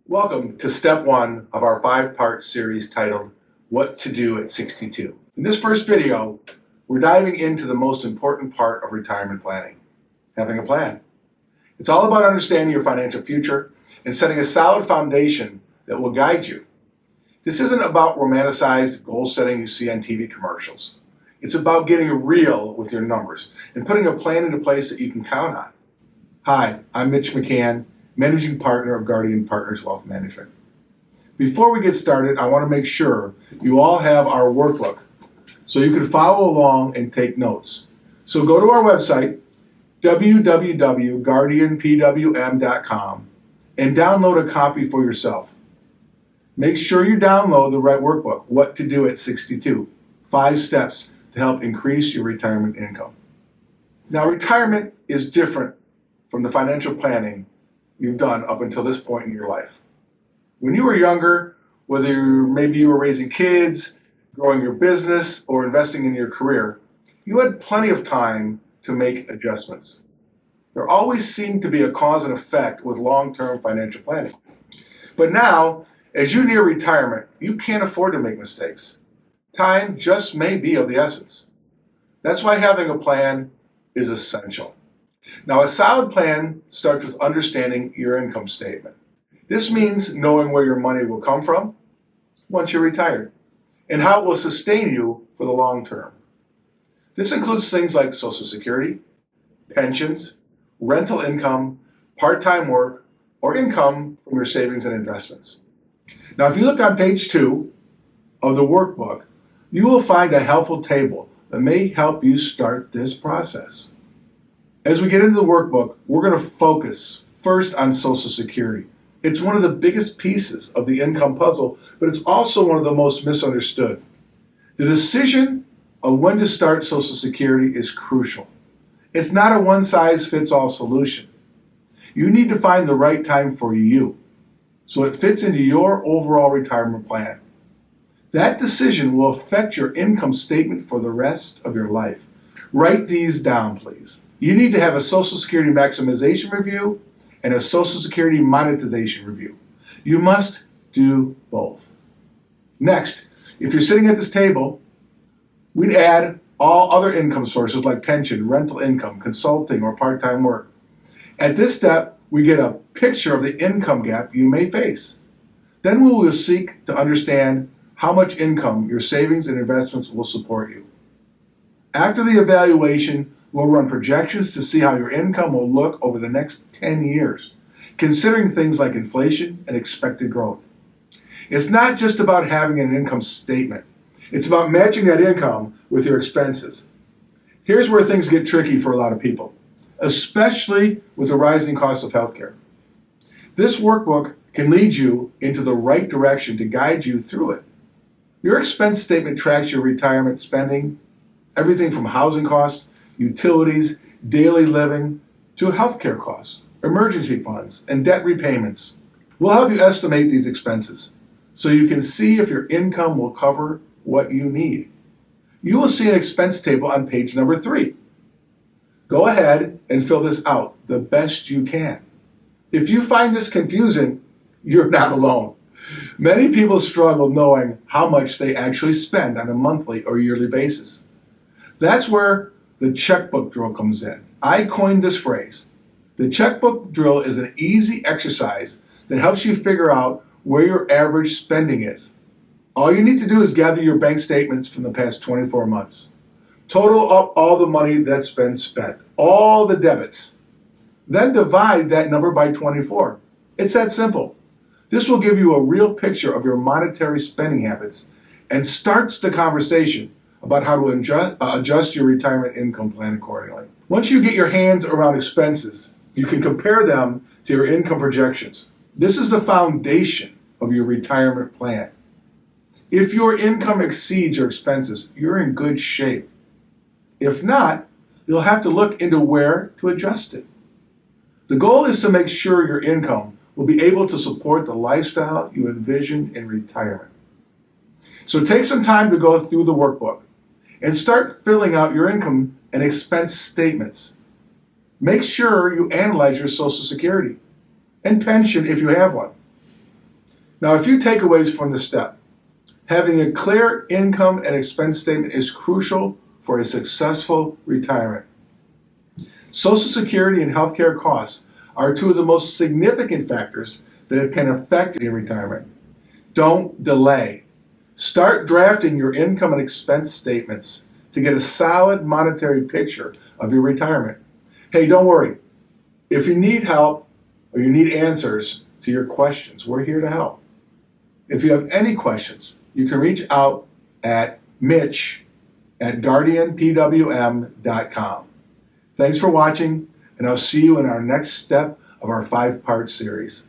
Welcome to step one of our 5-part series titled, What to Do at 62. In this first video, we're diving into the most important part of retirement planning, having a plan. It's all about understanding your financial future and setting a solid foundation that will guide you. This isn't about romanticized goal setting you see on TV commercials. It's about getting real with your numbers and putting a plan into place that you can count on. Hi, I'm Mitch McCann, Managing Partner of Guardian Partners Wealth Management. Before we get started, I want to make sure you all have our workbook so you can follow along and take notes. So go to our website, www.guardianpwm.com, and download a copy for yourself. Make sure you download the right workbook, What to Do at 62, 5 steps to help increase your retirement income. Now, retirement is different from the financial planning you've done up until this point in your life. When you were younger, whether maybe you were raising kids, growing your business, or investing in your career, you had plenty of time to make adjustments. There always seemed to be a cause and effect with long-term financial planning. But now, as you near retirement, you can't afford to make mistakes. Time just may be of the essence. That's why having a plan is essential. Now, a solid plan starts with understanding your income statement. This means knowing where your money will come from once you're retired and how it will sustain you for the long term. This includes things like Social Security, pensions, rental income, part-time work, or income from your savings and investments. Now, if you look on page 2 of the workbook, you will find a helpful table that may help you start this process. As we get into the workbook, we're going to focus first on Social Security. It's one of the biggest pieces of the income puzzle, but it's also one of the most misunderstood. The decision of when to start Social Security is crucial. It's not a one-size-fits-all solution. You need to find the right time for you so it fits into your overall retirement plan. That decision will affect your income statement for the rest of your life. Write these down, please. You need to have a Social Security maximization review and a Social Security monetization review. You must do both. Next, if you're sitting at this table, we'd add all other income sources like pension, rental income, consulting, or part-time work. At this step, we get a picture of the income gap you may face. Then we will seek to understand how much income your savings and investments will support you. After the evaluation, we'll run projections to see how your income will look over the next 10 years, considering things like inflation and expected growth. It's not just about having an income statement. It's about matching that income with your expenses. Here's where things get tricky for a lot of people, especially with the rising cost of healthcare. This workbook can lead you into the right direction to guide you through it. Your expense statement tracks your retirement spending, everything from housing costs, utilities, daily living, to healthcare costs, emergency funds, and debt repayments. We'll help you estimate these expenses so you can see if your income will cover what you need. You will see an expense table on page number 3. Go ahead and fill this out the best you can. If you find this confusing, you're not alone. Many people struggle knowing how much they actually spend on a monthly or yearly basis. That's where the checkbook drill comes in. I coined this phrase. The checkbook drill is an easy exercise that helps you figure out where your average spending is. All you need to do is gather your bank statements from the past 24 months. Total up all the money that's been spent, all the debits. Then divide that number by 24. It's that simple. This will give you a real picture of your monetary spending habits and starts the conversation about how to adjust your retirement income plan accordingly. Once you get your hands around expenses, you can compare them to your income projections. This is the foundation of your retirement plan. If your income exceeds your expenses, you're in good shape. If not, you'll have to look into where to adjust it. The goal is to make sure your income will be able to support the lifestyle you envision in retirement. So take some time to go through the workbook and start filling out your income and expense statements. Make sure you analyze your Social Security and pension if you have one. Now, a few takeaways from this step. Having a clear income and expense statement is crucial for a successful retirement. Social Security and healthcare costs are two of the most significant factors that can affect your retirement. Don't delay. Start drafting your income and expense statements to get a solid monetary picture of your retirement. Hey, don't worry. If you need help or you need answers to your questions, we're here to help. If you have any questions, you can reach out at mitch@guardianpwm.com. Thanks for watching, and I'll see you in our next step of our 5-part series.